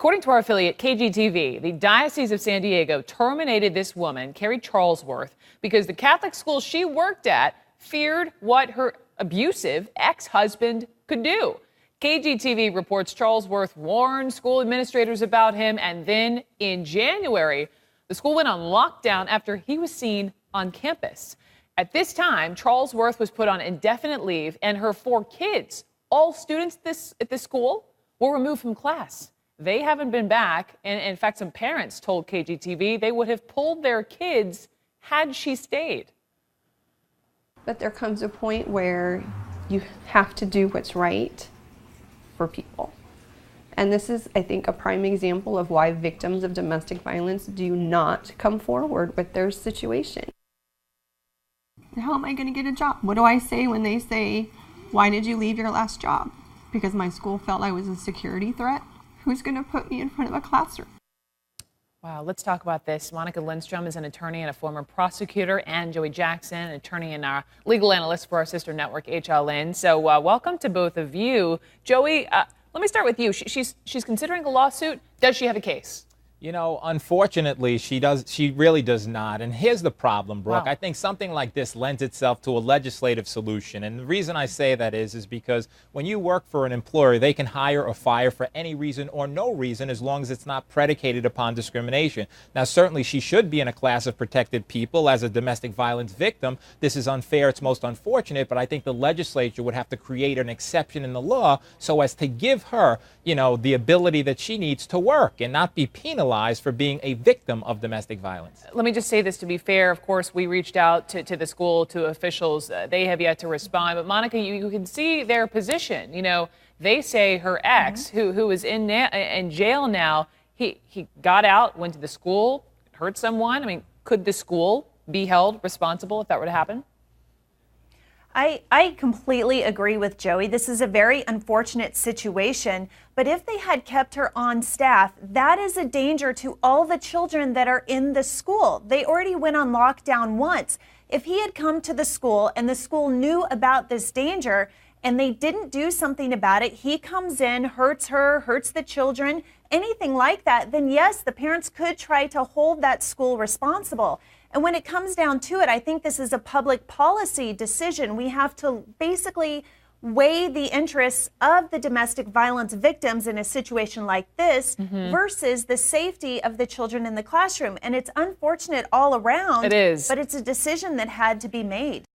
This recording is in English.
According to our affiliate KGTV, the Diocese of San Diego terminated this woman, Carrie Charlesworth, because the Catholic school she worked at feared what her abusive ex-husband could do. KGTV reports Charlesworth warned school administrators about him, and then in January, the school went on lockdown after he was seen on campus. At this time, Charlesworth was put on indefinite leave, and her 4 kids, all students at this school, were removed from class. They haven't been back, and in fact, some parents told KGTV they would have pulled their kids had she stayed. But there comes a point where you have to do what's right for people. And this is, I think, a prime example of why victims of domestic violence do not come forward with their situation. How am I going to get a job? What do I say when they say, "Why did you leave your last job?" Because my school felt I was a security threat? Who's going to put me in front of a classroom? Wow, let's talk about this. Monica Lindstrom is an attorney and a former prosecutor, and Joey Jackson, an attorney and our legal analyst for our sister network, HLN. So welcome to both of you. Joey, let me start with you. She's considering a lawsuit. Does she have a case? You know, unfortunately, she really does not. And here's the problem, Brooke. Wow. I think something like this lends itself to a legislative solution. And the reason I say that is because when you work for an employer, they can hire or fire for any reason or no reason as long as it's not predicated upon discrimination. Now, certainly she should be in a class of protected people as a domestic violence victim. This is unfair. It's most unfortunate. But I think the legislature would have to create an exception in the law so as to give her, you know, the ability that she needs to work and not be penalized for being a victim of domestic violence. Let me just say this to be fair. Of course, we reached out to the school, to officials. They have yet to respond. But Monica, you can see their position. You know, they say her ex, who is in jail now, he got out, went to the school, hurt someone. I mean, could the school be held responsible if that were to happen? I completely agree with Joey. This is a very unfortunate situation, but if they had kept her on staff, that is a danger to all the children that are in the school. They already went on lockdown once. If he had come to the school and the school knew about this danger and they didn't do something about it, he comes in, hurts her, hurts the children, anything like that, then yes, the parents could try to hold that school responsible. And when it comes down to it, I think this is a public policy decision. We have to basically weigh the interests of the domestic violence victims in a situation like this versus the safety of the children in the classroom. And it's unfortunate all around. It is. But it's a decision that had to be made.